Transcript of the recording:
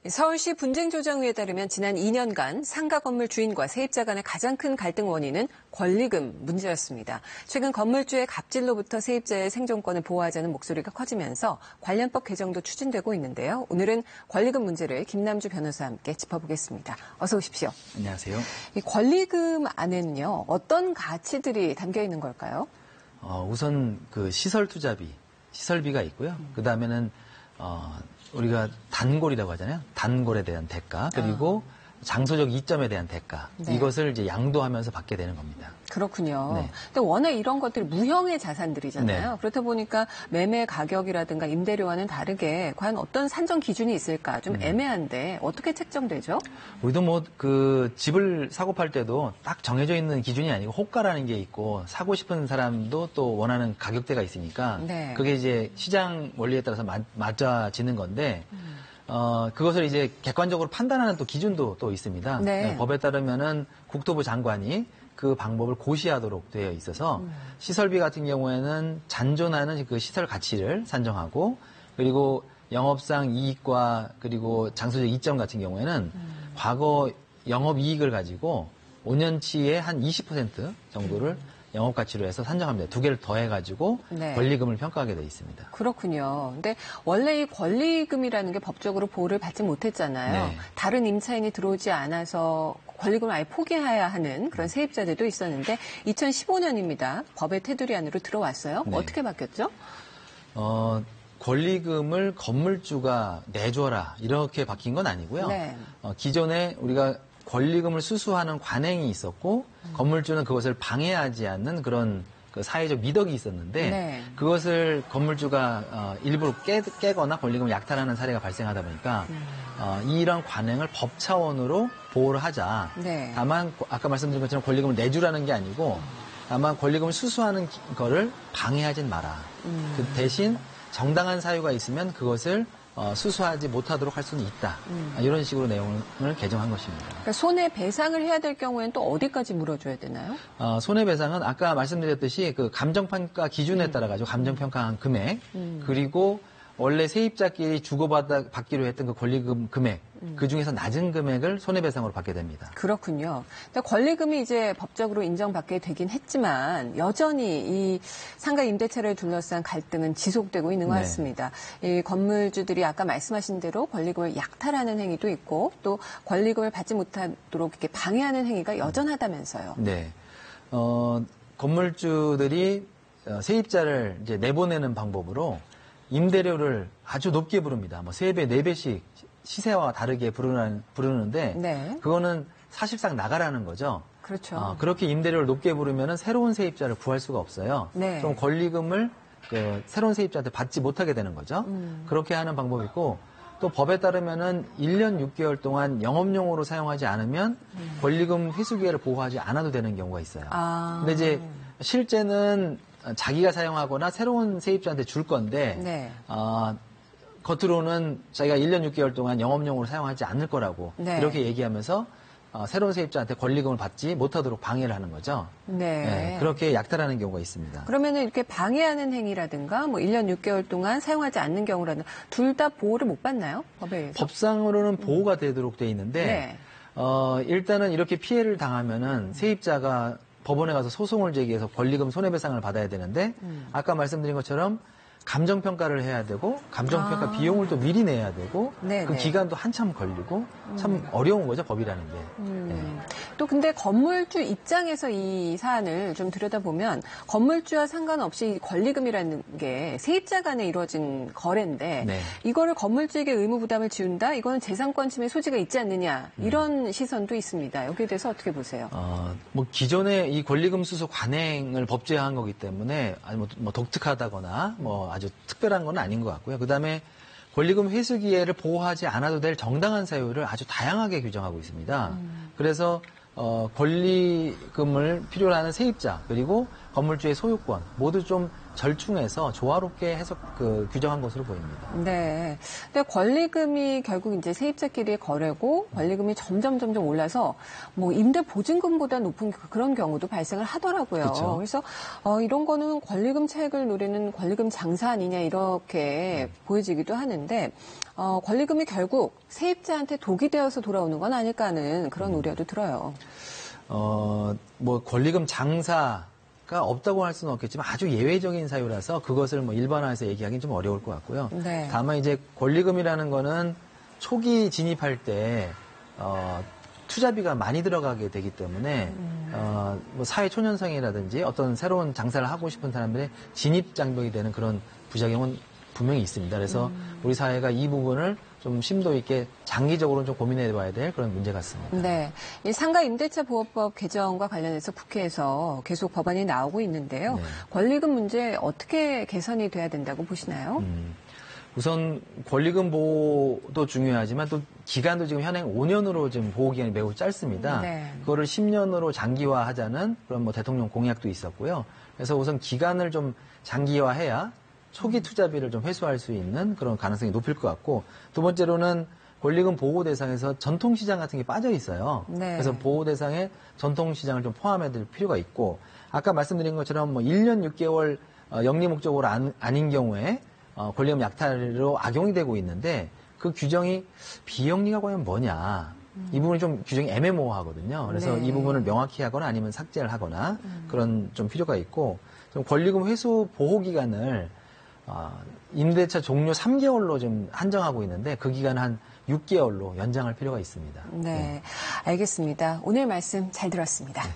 서울시 분쟁조정위에 따르면 지난 2년간 상가 건물 주인과 세입자 간의 가장 큰 갈등 원인은 권리금 문제였습니다. 최근 건물주의 갑질로부터 세입자의 생존권을 보호하자는 목소리가 커지면서 관련법 개정도 추진되고 있는데요. 오늘은 권리금 문제를 김남주 변호사와 함께 짚어보겠습니다. 어서 오십시오. 안녕하세요. 이 권리금 안에는요, 어떤 가치들이 담겨 있는 걸까요? 우선 그 시설 투자비, 시설비가 있고요. 그 다음에는 우리가 단골이라고 하잖아요. 단골에 대한 대가, 그리고 장소적 이점에 대한 대가. 네. 이것을 이제 양도하면서 받게 되는 겁니다. 그렇군요. 네. 근데 워낙 이런 것들이 무형의 자산들이잖아요. 네. 그렇다 보니까 매매 가격이라든가 임대료와는 다르게 과연 어떤 산정 기준이 있을까 좀 애매한데 어떻게 책정되죠? 우리도 뭐 그 집을 사고 팔 때도 딱 정해져 있는 기준이 아니고 호가라는 게 있고 사고 싶은 사람도 또 원하는 가격대가 있으니까 네. 그게 이제 시장 원리에 따라서 맞아지는 건데 그것을 이제 객관적으로 판단하는 또 기준도 또 있습니다. 네. 법에 따르면은 국토부 장관이 그 방법을 고시하도록 되어 있어서 시설비 같은 경우에는 잔존하는 그 시설 가치를 산정하고 그리고 영업상 이익과 그리고 장소적 이점 같은 경우에는 과거 영업 이익을 가지고 5년치의 한 20% 정도를 영업 가치로 해서 산정합니다. 두 개를 더해가지고 네. 권리금을 평가하게 되어 있습니다. 그렇군요. 근데 원래 이 권리금이라는 게 법적으로 보호를 받지 못했잖아요. 네. 다른 임차인이 들어오지 않아서 권리금을 아예 포기해야 하는 그런 세입자들도 있었는데 2015년입니다. 법의 테두리 안으로 들어왔어요. 네. 어떻게 바뀌었죠? 권리금을 건물주가 내줘라 이렇게 바뀐 건 아니고요. 네. 기존에 우리가 권리금을 수수하는 관행이 있었고 건물주는 그것을 방해하지 않는 그런 그 사회적 미덕이 있었는데 네. 그것을 건물주가 일부러 깨거나 권리금을 약탈하는 사례가 발생하다 보니까 이런 관행을 법 차원으로 보호를 하자. 네. 다만 아까 말씀드린 것처럼 권리금을 내주라는 게 아니고 다만 권리금을 수수하는 거를 방해하진 마라. 그 대신 정당한 사유가 있으면 그것을 수수하지 못하도록 할 수는 있다. 이런 식으로 내용을 개정한 것입니다. 그러니까 손해배상을 해야 될 경우에는 또 어디까지 물어줘야 되나요? 손해배상은 아까 말씀드렸듯이 그 감정평가 기준에 따라 가지고 감정평가한 금액 그리고 원래 세입자끼리 주고받기로 했던 그 권리금 금액 그 중에서 낮은 금액을 손해배상으로 받게 됩니다. 그렇군요. 권리금이 이제 법적으로 인정받게 되긴 했지만 여전히 이 상가 임대차를 둘러싼 갈등은 지속되고 있는 것 네. 같습니다. 이 건물주들이 아까 말씀하신 대로 권리금을 약탈하는 행위도 있고 또 권리금을 받지 못하도록 이렇게 방해하는 행위가 여전하다면서요. 네. 건물주들이 세입자를 이제 내보내는 방법으로 임대료를 아주 높게 부릅니다. 뭐 3배, 4배씩 시세와 다르게 부르는데 네. 그거는 사실상 나가라는 거죠. 그렇죠. 그렇게 임대료를 높게 부르면 새로운 세입자를 구할 수가 없어요. 네. 그럼 권리금을 새로운 세입자한테 받지 못하게 되는 거죠. 그렇게 하는 방법이 있고 또 법에 따르면은 1년 6개월 동안 영업용으로 사용하지 않으면 권리금 회수 기회를 보호하지 않아도 되는 경우가 있어요. 근데 이제 실제는 자기가 사용하거나 새로운 세입자한테 줄 건데 네. 겉으로는 자기가 1년 6개월 동안 영업용으로 사용하지 않을 거라고 네. 이렇게 얘기하면서 새로운 세입자한테 권리금을 받지 못하도록 방해를 하는 거죠. 네. 네, 그렇게 약탈하는 경우가 있습니다. 그러면은 이렇게 방해하는 행위라든가 뭐 1년 6개월 동안 사용하지 않는 경우라든가 둘 다 보호를 못 받나요? 법에 의해서? 법상으로는 보호가 되도록 돼 있는데 네. 일단은 이렇게 피해를 당하면은 세입자가 법원에 가서 소송을 제기해서 권리금 손해배상을 받아야 되는데 아까 말씀드린 것처럼 감정평가를 해야 되고 감정평가 비용을 또 미리 내야 되고 네네. 그 기간도 한참 걸리고 참 어려운 거죠, 법이라는 게. 네. 또 근데 건물주 입장에서 이 사안을 좀 들여다보면 건물주와 상관없이 권리금이라는 게 세입자 간에 이루어진 거래인데 네. 이거를 건물주에게 의무 부담을 지운다? 이거는 재산권 침해 소지가 있지 않느냐 이런 시선도 있습니다. 여기에 대해서 어떻게 보세요? 뭐 기존의 이 권리금 수수 관행을 법제화한 거기 때문에 아니 뭐 독특하다거나 뭐 아주 특별한 건 아닌 것 같고요. 그다음에 권리금 회수 기회를 보호하지 않아도 될 정당한 사유를 아주 다양하게 규정하고 있습니다. 그래서 권리금을 필요로 하는 세입자 그리고 건물주의 소유권 모두 좀 절충해서 조화롭게 규정한 것으로 보입니다. 네. 근데 권리금이 결국 이제 세입자끼리의 거래고 권리금이 점점 올라서 뭐 임대 보증금보다 높은 그런 경우도 발생을 하더라고요. 그렇죠. 그래서 이런 거는 권리금 차익을 노리는 권리금 장사 아니냐 이렇게 보여지기도 하는데 권리금이 결국 세입자한테 독이 되어서 돌아오는 건 아닐까 하는 그런 우려도 들어요. 뭐 권리금 장사가 없다고 할 수는 없겠지만 아주 예외적인 사유라서 그것을 뭐 일반화해서 얘기하기는 좀 어려울 것 같고요. 네. 다만 이제 권리금이라는 거는 초기 진입할 때 투자비가 많이 들어가게 되기 때문에 뭐 사회 초년생이라든지 어떤 새로운 장사를 하고 싶은 사람들의 진입 장벽이 되는 그런 부작용은 분명히 있습니다. 그래서 우리 사회가 이 부분을 좀 심도 있게 장기적으로 좀 고민해 봐야 될 그런 문제 같습니다. 네. 이 상가 임대차 보호법 개정과 관련해서 국회에서 계속 법안이 나오고 있는데요. 네. 권리금 문제 어떻게 개선이 돼야 된다고 보시나요? 우선 권리금 보호도 중요하지만 또 기간도 지금 현행 5년으로 지금 보호 기간이 매우 짧습니다. 네. 그거를 10년으로 장기화하자는 그런 뭐 대통령 공약도 있었고요. 그래서 우선 기간을 좀 장기화해야 초기 투자비를 좀 회수할 수 있는 그런 가능성이 높을 것 같고, 두 번째로는 권리금 보호 대상에서 전통시장 같은 게 빠져 있어요. 네. 그래서 보호 대상에 전통시장을 좀 포함해야 될 필요가 있고, 아까 말씀드린 것처럼 뭐 1년 6개월 영리 목적으로 아닌 경우에 권리금 약탈로 악용이 되고 있는데 그 규정이 비영리가 과연 뭐냐. 이 부분이 좀 규정이 애매모호하거든요. 그래서 네. 이 부분을 명확히 하거나 아니면 삭제를 하거나 그런 좀 필요가 있고, 좀 권리금 회수 보호 기간을 임대차 종료 3개월로 좀 한정하고 있는데 그 기간 한 6개월로 연장할 필요가 있습니다. 네. 알겠습니다. 오늘 말씀 잘 들었습니다. 네.